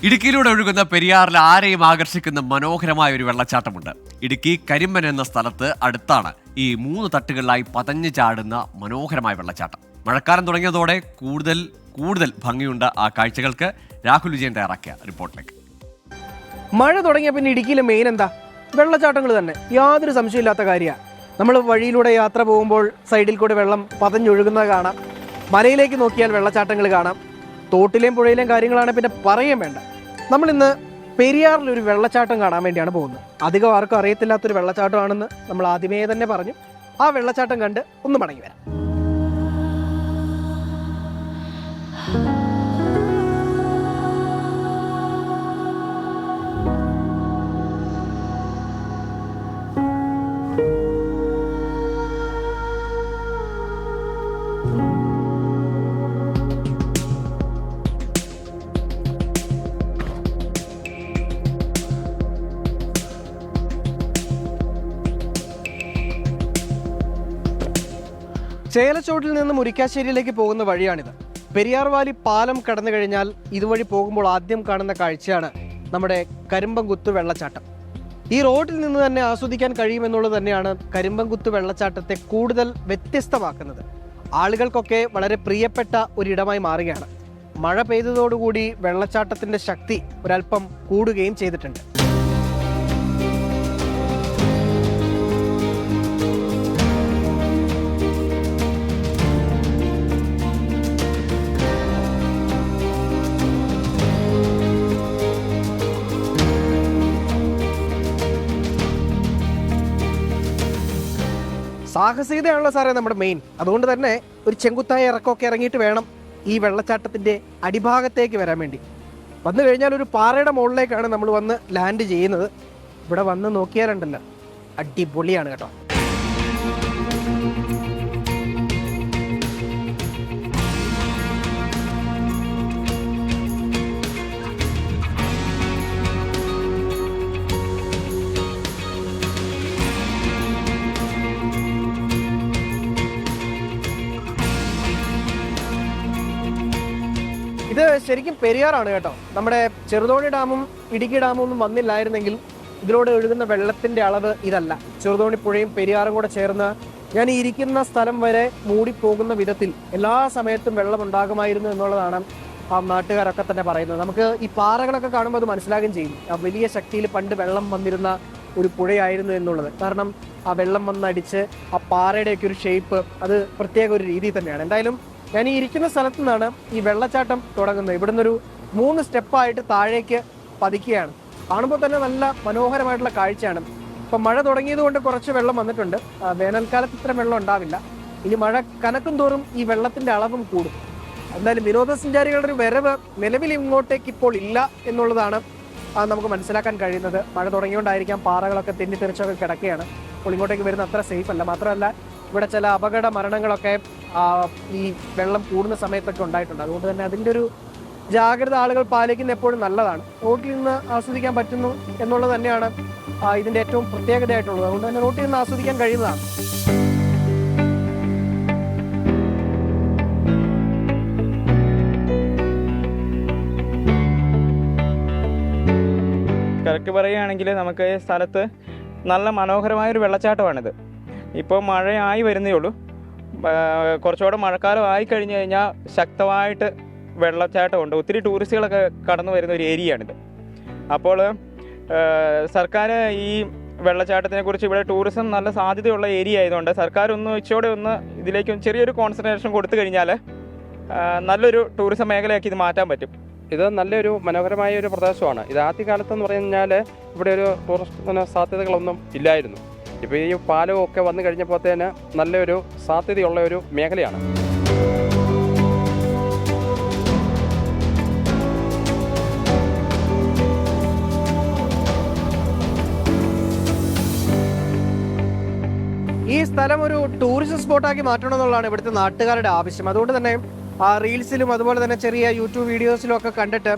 ഇടുക്കിയിലൂടെ ഒഴുകുന്ന പെരിയാറിൽ ആരെയും ആകർഷിക്കുന്ന മനോഹരമായ ഒരു വെള്ളച്ചാട്ടമുണ്ട്. ഇടുക്കി കരിമ്പൻ എന്ന സ്ഥലത്ത് അടുത്താണ് ഈ 3 തട്ടുകളിലായി പതഞ്ഞു ചാടുന്ന മനോഹരമായ വെള്ളച്ചാട്ടം. മഴക്കാലം തുടങ്ങിയതോടെ കൂടുതൽ ഭംഗിയുണ്ട് ആ കാഴ്ചകൾക്ക്. രാഹുൽ വിജയൻ തയ്യാറാക്കിയ റിപ്പോർട്ടിലേക്ക്. മഴ തുടങ്ങിയ പിന്നെ ഇടുക്കിയിലെ മെയിൻ എന്താ? വെള്ളച്ചാട്ടങ്ങൾ തന്നെ, യാതൊരു സംശയമില്ലാത്ത കാര്യമാണ്. നമ്മൾ വഴിയിലൂടെ യാത്ര പോകുമ്പോൾ സൈഡിൽ കൂടെ വെള്ളം പതഞ്ഞൊഴുകുന്നത് കാണാം. മലയിലേക്ക് നോക്കിയാൽ വെള്ളച്ചാട്ടങ്ങൾ കാണാം. തോട്ടിലെയും പുഴയിലെയും കാര്യങ്ങളാണ് പിന്നെ പറയാൻ വേണ്ട. നമ്മളിന്ന് പെരിയാറിലൊരു വെള്ളച്ചാട്ടം കാണാൻ വേണ്ടിയാണ് പോകുന്നത്. അധികം ആർക്കും അറിയത്തില്ലാത്തൊരു വെള്ളച്ചാട്ടമാണെന്ന് നമ്മൾ ആദ്യമേ തന്നെ പറഞ്ഞു. ആ വെള്ളച്ചാട്ടം കണ്ട് ഒന്ന് മടങ്ങി വരാം. ചേലച്ചോട്ടിൽ നിന്ന് മുരിക്കാശ്ശേരിയിലേക്ക് പോകുന്ന വഴിയാണിത്. പെരിയാർ വാലി പാലം കടന്നു കഴിഞ്ഞാൽ ഇതുവഴി പോകുമ്പോൾ ആദ്യം കാണുന്ന കാഴ്ചയാണ് നമ്മുടെ കരിമ്പംകുത്ത് വെള്ളച്ചാട്ടം. ഈ റോഡിൽ നിന്ന് തന്നെ ആസ്വദിക്കാൻ കഴിയുമെന്നുള്ളത് തന്നെയാണ് കരിമ്പംകുത്ത് വെള്ളച്ചാട്ടത്തെ കൂടുതൽ വ്യത്യസ്തമാക്കുന്നത്. ആളുകൾക്കൊക്കെ വളരെ പ്രിയപ്പെട്ട ഒരിടമായി മാറുകയാണ്. മഴ പെയ്തതോടുകൂടി വെള്ളച്ചാട്ടത്തിൻ്റെ ശക്തി ഒരല്പം കൂടുകയും ചെയ്തിട്ടുണ്ട്. സാഹസികതയാണല്ലോ സാറേ നമ്മുടെ മെയിൻ. അതുകൊണ്ട് തന്നെ ഒരു ചെങ്കുത്തായ ഇറക്കമൊക്കെ ഇറങ്ങിയിട്ട് വേണം ഈ വെള്ളച്ചാട്ടത്തിൻ്റെ അടിഭാഗത്തേക്ക് വരാൻ വേണ്ടി. വന്നു കഴിഞ്ഞാൽ ഒരു പാറയുടെ മുകളിലേക്കാണ് നമ്മൾ വന്ന് ലാൻഡ് ചെയ്യുന്നത്. ഇവിടെ വന്ന് നോക്കിയാലുണ്ടല്ലോ, അടിപൊളിയാണ് കേട്ടോ. ഇത് ശരിക്കും പെരിയാറാണ് കേട്ടോ. നമ്മുടെ ചെറുതോണി ഡാമും ഇടുക്കി ഡാമും ഒന്നും വന്നില്ലായിരുന്നെങ്കിൽ ഇതിലൂടെ ഒഴുകുന്ന വെള്ളത്തിന്റെ അളവ് ഇതല്ല. ചെറുതോണി പുഴയും പെരിയാറും കൂടെ ചേർന്ന് ഞാൻ ഇരിക്കുന്ന സ്ഥലം വരെ മൂടിപ്പോകുന്ന വിധത്തിൽ എല്ലാ സമയത്തും വെള്ളം ഉണ്ടാകുമായിരുന്നു എന്നുള്ളതാണ് ആ നാട്ടുകാരൊക്കെ തന്നെ പറയുന്നത്. നമുക്ക് ഈ പാറകളൊക്കെ കാണുമ്പോൾ അത് മനസ്സിലാകുകയും ചെയ്യും. ആ വലിയ ശക്തിയിൽ പണ്ട് വെള്ളം വന്നിരുന്ന ഒരു പുഴയായിരുന്നു എന്നുള്ളത്. കാരണം ആ വെള്ളം വന്നടിച്ച് ആ പാറയുടെയൊക്കെ ഒരു ഷേപ്പ് അത് പ്രത്യേക ഒരു രീതി തന്നെയാണ്. എന്തായാലും ഞാൻ ഈ ഇരിക്കുന്ന സ്ഥലത്തു നിന്നാണ് ഈ വെള്ളച്ചാട്ടം തുടങ്ങുന്നത്. ഇവിടുന്ന് ഒരു 3 സ്റ്റെപ്പായിട്ട് താഴേക്ക് പതിക്കുകയാണ്. കാണുമ്പോൾ തന്നെ നല്ല മനോഹരമായിട്ടുള്ള കാഴ്ചയാണ്. ഇപ്പം മഴ തുടങ്ങിയത് കൊണ്ട് കുറച്ച് വെള്ളം വന്നിട്ടുണ്ട്. വേനൽക്കാലത്ത് ഇത്ര വെള്ളം ഉണ്ടാവില്ല. ഇനി മഴ കനക്കും തോറും ഈ വെള്ളത്തിന്റെ അളവും കൂടും. എന്തായാലും വിനോദസഞ്ചാരികളുടെ ഒരു വരവ് നിലവിൽ ഇങ്ങോട്ടേക്ക് ഇപ്പോൾ ഇല്ല എന്നുള്ളതാണ് നമുക്ക് മനസ്സിലാക്കാൻ കഴിയുന്നത്. മഴ തുടങ്ങിയോണ്ടായിരിക്കാം പാറകളൊക്കെ തെന്നിത്തെറിച്ചൊക്കെ കിടക്കുകയാണ്. അപ്പോൾ ഇങ്ങോട്ടേക്ക് വരുന്ന അത്ര സേഫ് അല്ല. മാത്രമല്ല ഇവിടെ ചില അപകട മരണങ്ങളൊക്കെ ഈ വെള്ളം കൂടുന്ന സമയത്തൊക്കെ ഉണ്ടായിട്ടുണ്ട്. അതുകൊണ്ട് തന്നെ അതിൻ്റെ ഒരു ജാഗ്രത ആളുകൾ പാലിക്കുന്ന എപ്പോഴും നല്ലതാണ്. റോട്ടിൽ നിന്ന് ആസ്വദിക്കാൻ പറ്റുന്നു എന്നുള്ളത് തന്നെയാണ് ഇതിൻ്റെ ഏറ്റവും പ്രത്യേകതയായിട്ടുള്ളത്. അതുകൊണ്ട് തന്നെ റോട്ടിൽ നിന്ന് ആസ്വദിക്കാൻ കഴിയുന്നതാണ്. കറക്റ്റ് പറയുകയാണെങ്കിൽ നമുക്ക് ഈ സ്ഥലത്ത് നല്ല മനോഹരമായൊരു വെള്ളച്ചാട്ടമാണിത്. ഇപ്പോൾ മഴയായി വരുന്നേ ഉള്ളൂ. കുറച്ചുകൂടെ മഴക്കാലം ആയി കഴിഞ്ഞ് കഴിഞ്ഞാൽ ശക്തമായിട്ട് വെള്ളച്ചാട്ടമുണ്ട്. ഒത്തിരി ടൂറിസ്റ്റുകളൊക്കെ കടന്നു വരുന്ന ഒരു ഏരിയയാണിത്. അപ്പോൾ സർക്കാർ ഈ വെള്ളച്ചാട്ടത്തിനെ കുറിച്ച്, ഇവിടെ ടൂറിസം നല്ല സാധ്യതയുള്ള ഏരിയ ആയതുകൊണ്ട് സർക്കാർ ഇച്ചിരി ഇതിലേക്ക് ചെറിയൊരു കോൺസെൻട്രേഷൻ കൊടുത്തു കഴിഞ്ഞാൽ നല്ലൊരു ടൂറിസം മേഖലയാക്കി ഇത് മാറ്റാൻ പറ്റും. ഇത് നല്ലൊരു മനോഹരമായ ഒരു പ്രദേശമാണ്. ഇത് ആദ്യകാലത്തെന്ന് പറഞ്ഞു കഴിഞ്ഞാൽ ഇവിടെ ഒരു ടൂറിസ്റ്റ് സാധ്യതകളൊന്നും ഇല്ലായിരുന്നു. ഇപ്പോൾ ഈ പാലവും ഒക്കെ വന്നു കഴിഞ്ഞപ്പോഴത്തേന് നല്ലൊരു സാധ്യതയുള്ള ഒരു മേഖലയാണ്. ഈ സ്ഥലം ഒരു ടൂറിസ്റ്റ് സ്പോട്ടാക്കി മാറ്റണം എന്നുള്ളതാണ് ഇവിടുത്തെ നാട്ടുകാരുടെ ആവശ്യം. അതുകൊണ്ട് തന്നെ റീൽസിലും അതുപോലെ തന്നെ ചെറിയ യൂട്യൂബ് വീഡിയോസിലും ഒക്കെ കണ്ടിട്ട്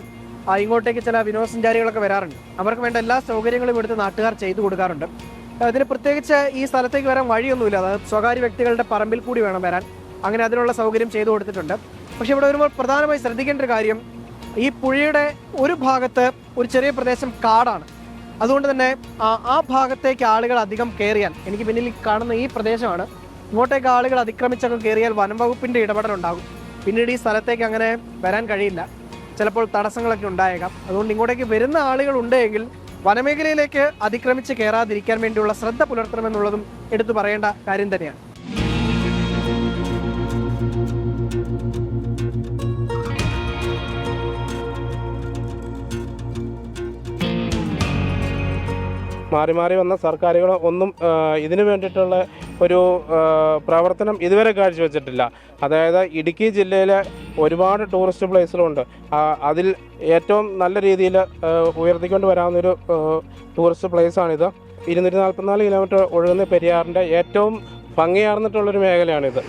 ഇങ്ങോട്ടേക്ക് ചില വിനോദസഞ്ചാരികളൊക്കെ വരാറുണ്ട്. അവർക്ക് വേണ്ട എല്ലാ സൗകര്യങ്ങളും ഇവിടുത്തെ നാട്ടുകാർ ചെയ്തു കൊടുക്കാറുണ്ട്. അതിന് പ്രത്യേകിച്ച് ഈ സ്ഥലത്തേക്ക് വരാൻ വഴിയൊന്നുമില്ല. അതായത് സ്വകാര്യ വ്യക്തികളുടെ പറമ്പിൽ കൂടി വേണം വരാൻ. അങ്ങനെ അതിനുള്ള സൗകര്യം ചെയ്തു കൊടുത്തിട്ടുണ്ട്. പക്ഷേ ഇവിടെ വരുമ്പോൾ പ്രധാനമായി ശ്രദ്ധിക്കേണ്ട ഒരു കാര്യം, ഈ പുഴയുടെ ഒരു ഭാഗത്ത് ഒരു ചെറിയ പ്രദേശം കാടാണ്. അതുകൊണ്ട് തന്നെ ആ ഭാഗത്തേക്ക് ആളുകൾ അധികം കയറിയാൽ, എനിക്ക് പിന്നിൽ കാണുന്ന ഈ പ്രദേശമാണ്, ഇങ്ങോട്ടേക്ക് ആളുകൾ അതിക്രമിച്ചൊക്കെ കയറിയാൽ വനം വകുപ്പിൻ്റെ ഇടപെടലുണ്ടാകും. പിന്നീട് ഈ സ്ഥലത്തേക്ക് അങ്ങനെ വരാൻ കഴിയില്ല, ചിലപ്പോൾ തടസ്സങ്ങളൊക്കെ ഉണ്ടായേക്കാം. അതുകൊണ്ട് ഇങ്ങോട്ടേക്ക് വരുന്ന ആളുകൾ ഉണ്ടെങ്കിൽ വനമേഖലയിലേക്ക് അതിക്രമിച്ച് കയറാതിരിക്കാൻ വേണ്ടിയുള്ള ശ്രദ്ധ പുലർത്തണമെന്നുള്ളതും എടുത്തു പറയേണ്ട കാര്യം തന്നെയാണ്. മാറി മാറി വന്ന സർക്കാരുകൾ ഒന്നും ഇതിനു വേണ്ടിയിട്ടുള്ള ഒരു പ്രവർത്തനം ഇതുവരെ കാഴ്ചവെച്ചിട്ടില്ല. അതായത് ഇടുക്കി ജില്ലയിലെ ഒരുപാട് ടൂറിസ്റ്റ് പ്ലേസുകളുണ്ട്. അതിൽ ഏറ്റവും നല്ല രീതിയിൽ ഉയർത്തിക്കൊണ്ട് വരാവുന്നൊരു ടൂറിസ്റ്റ് പ്ലേസാണിത്. 244 കിലോമീറ്റർ ഒഴുകുന്ന പെരിയാറിൻ്റെ ഏറ്റവും ഭംഗിയാർന്നിട്ടുള്ളൊരു മേഖലയാണിത്.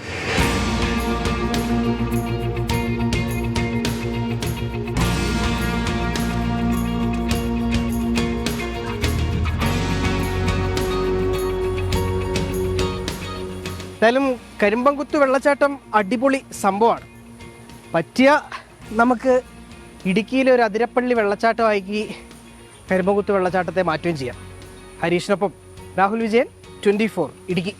എന്തായാലും കരിമ്പംകുത്ത് വെള്ളച്ചാട്ടം അടിപൊളി സംഭവമാണ്. പറ്റിയ നമുക്ക് ഇടുക്കിയിലെ ഒരു അതിരപ്പള്ളി വെള്ളച്ചാട്ടമാക്കി കരിമ്പംകുത്ത് വെള്ളച്ചാട്ടത്തെ മാറ്റുകയും ചെയ്യാം. ഹരീഷിനൊപ്പം രാഹുൽ വിജയൻ, 24 ഇടുക്കി.